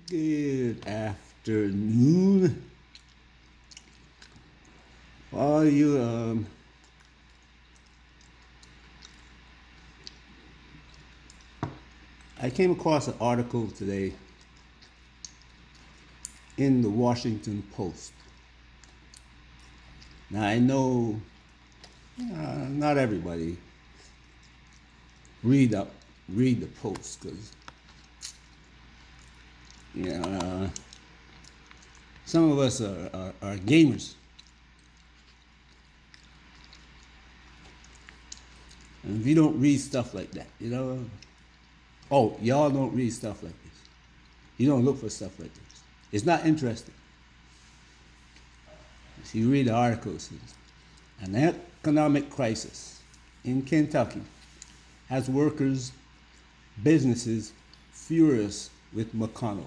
Good afternoon. All you, I came across an article today in the Washington Post. Now I know not everybody read up read the Post because you know some of us are gamers, and we don't read stuff like that. Oh, y'all don't read stuff like this. You don't look for stuff like this. It's not interesting. If you read the articles, an economic crisis in Kentucky has workers, businesses furious with McConnell.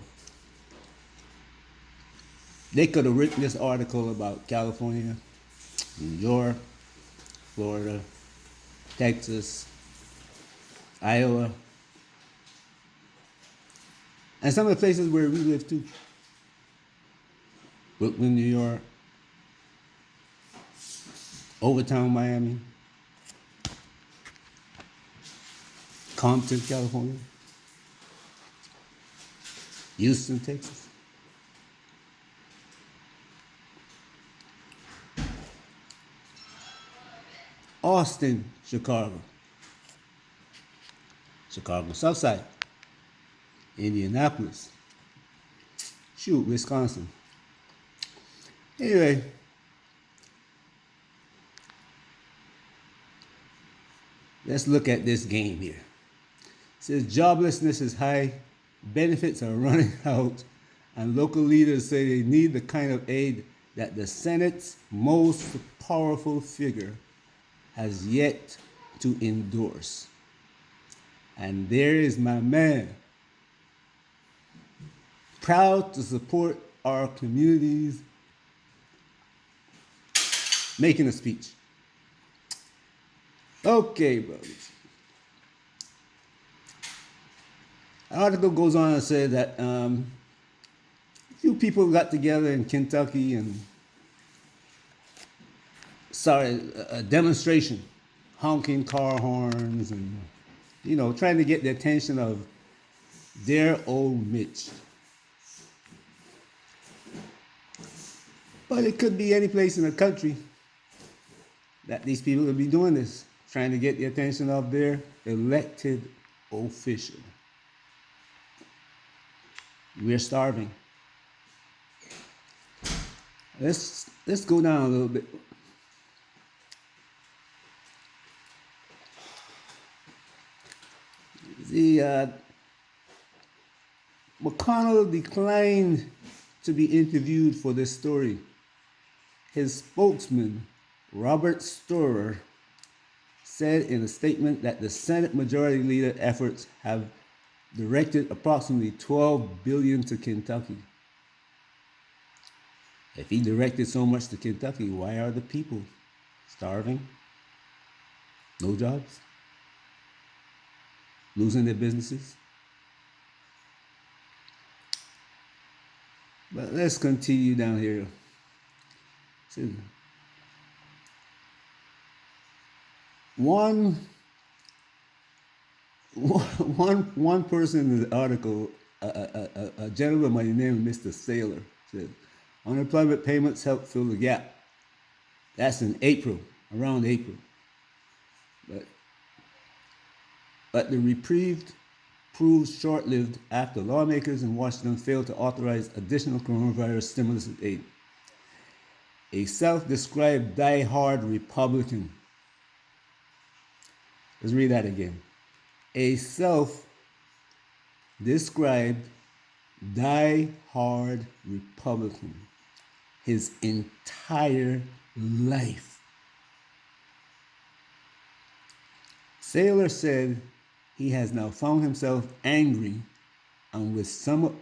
They could have written this article about California, New York, Florida, Texas, Iowa, and some of the places where we live too. Brooklyn, New York, Overtown, Miami, Compton, California, Houston, Texas. Austin, Chicago, Chicago Southside, Indianapolis, Wisconsin. Anyway, let's look at this game here. It says joblessness is high, benefits are running out, and local leaders say they need the kind of aid that the Senate's most powerful figure has yet to endorse. And there is my man, proud to support our communities, making a speech. Okay, brothers. The article goes on to say that a few people got together in Kentucky and started a demonstration, honking car horns and, trying to get the attention of their old Mitch. But it could be any place in the country that these people would be doing this, trying to get the attention of their elected official. We're starving. Let's go down a little bit. McConnell declined to be interviewed for this story. His spokesman, Robert Storer, said in a statement that the Senate Majority Leader efforts have directed approximately $12 billion to Kentucky. If he directed so much to Kentucky, why are the people starving? No jobs? Losing their businesses? But let's continue down here. So, one person in the article, a gentleman by the name of Mr. Saylor, said, unemployment payments help fill the gap. That's in April, around April. But the reprieve proved short-lived after lawmakers in Washington failed to authorize additional coronavirus stimulus aid. A self-described die-hard Republican. Let's read that again. A self-described die-hard Republican. His entire life. Saylor said he has now found himself angry and with some of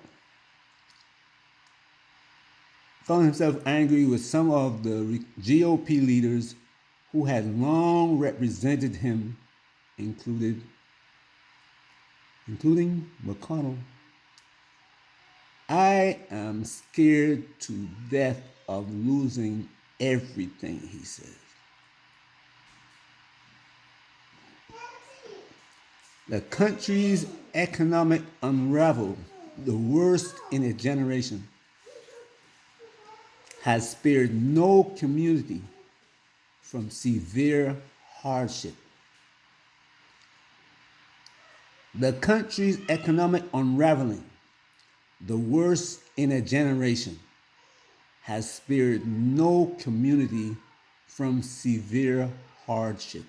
the GOP leaders who had long represented him, including McConnell. I am scared to death of losing everything, he says. The country's economic unravel, the worst in a generation, has spared no community from severe hardship. The country's economic unraveling, the worst in a generation, has spared no community from severe hardship.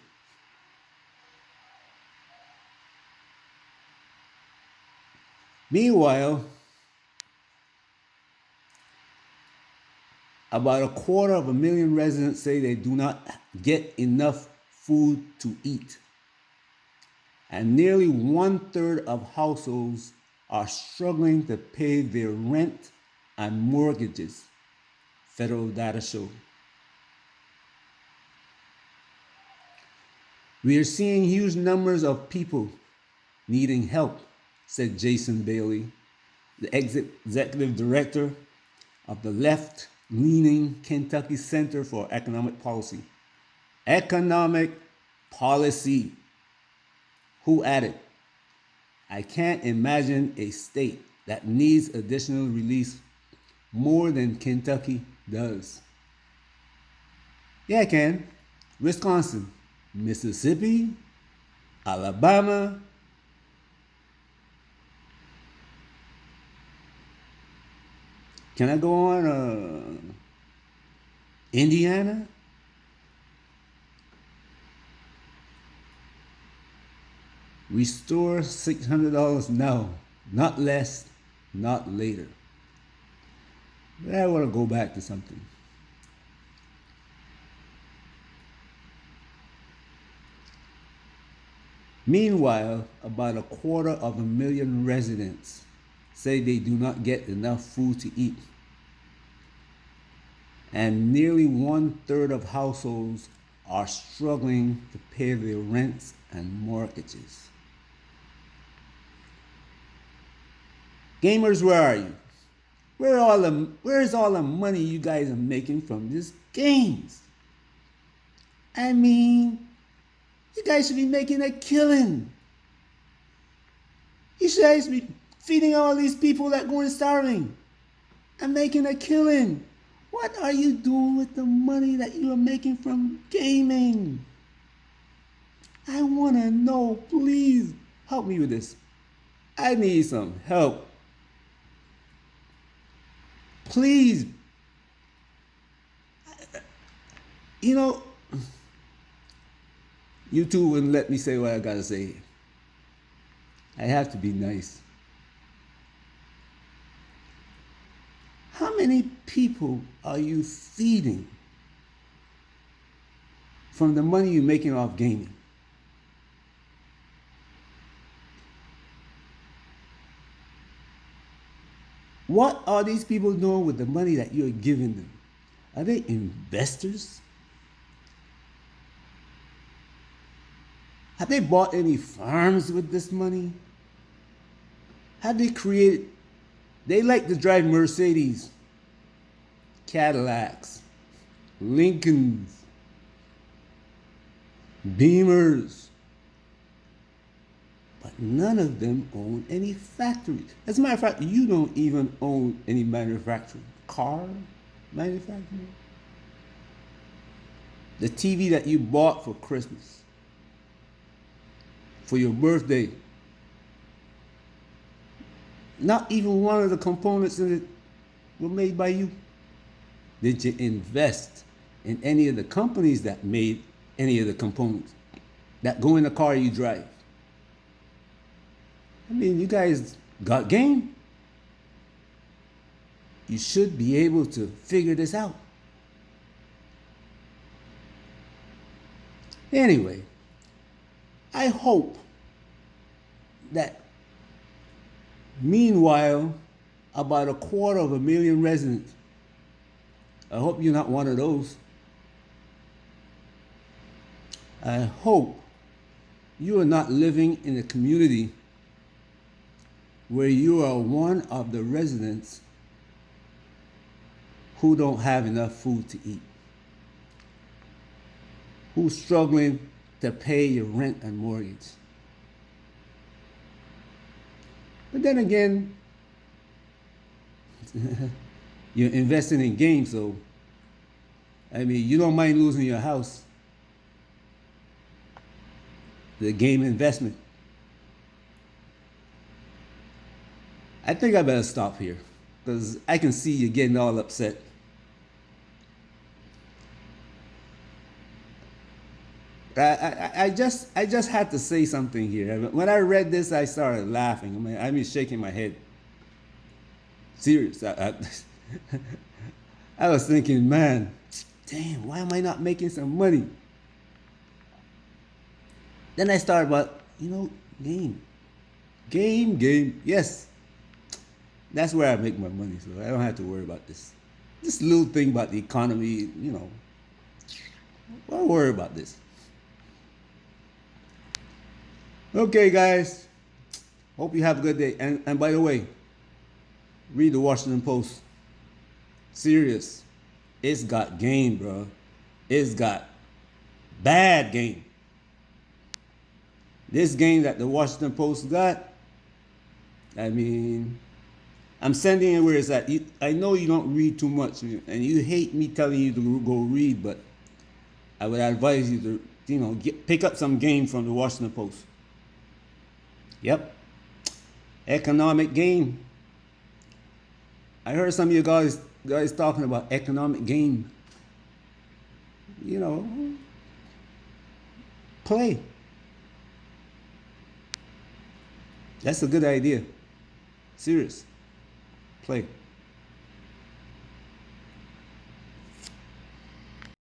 Meanwhile, about 250,000 residents say they do not get enough food to eat. And nearly 1/3 of households are struggling to pay their rent and mortgages, federal data show. We are seeing huge numbers of people needing help, said Jason Bailey, the executive director of the left-leaning Kentucky Center for Economic Policy. Economic policy. Who added, I can't imagine a state that needs additional relief more than Kentucky does. Yeah, I can. Wisconsin, Mississippi, Alabama. Can I go on? Indiana? Restore $600 now, not less, not later. But I want to go back to something. Meanwhile, about 250,000 residents say they do not get enough food to eat. And nearly 1/3 of households are struggling to pay their rents and mortgages. Gamers, where are you? Where's all the money you guys are making from these games? I mean, you guys should be making a killing. You guys should be feeding all these people that going starving and making a killing. What are you doing with the money that you are making from gaming? I want to know. Please help me with this. I need some help. Please. You know, YouTube wouldn't let me say what I gotta say. I have to be nice. How many people are you feeding from the money you're making off gaming? What are these people doing with the money that you're giving them? Are they investors? Have they bought any farms with this money? Have they created? They like to drive Mercedes, Cadillacs, Lincolns, Beamers, but none of them own any factories. As a matter of fact, you don't even own any manufacturing. Car manufacturing? The TV that you bought for Christmas, for your birthday, not even one of the components in it were made by you. Did you invest in any of the companies that made any of the components that go in the car you drive? I mean, you guys got game. You should be able to figure this out. Anyway, I hope that meanwhile, about 250,000 residents, I hope you're not one of those. I hope you are not living in a community where you are one of the residents who don't have enough food to eat, who's struggling to pay your rent and mortgage. But then again, you're investing in games, so I mean, you don't mind losing your house. The game investment. I think I better stop here because I can see you getting all upset. I just had to say something here. When I read this, I started laughing. I mean shaking my head. Serious. I was thinking, man, damn, why am I not making some money? Then I started about, game. Yes, that's where I make my money, so I don't have to worry about this. This little thing about the economy, don't worry about this. Okay, guys. Hope you have a good day. And by the way, read the Washington Post. Serious. It's got game, bro. It's got bad game. This game that the Washington Post got, I mean, I'm sending it where it's at. I know you don't read too much, and you hate me telling you to go read, but I would advise you to, pick up some game from the Washington Post. Yep. Economic game. I heard some of you guys talking about economic game. Play. That's a good idea. Serious. Play.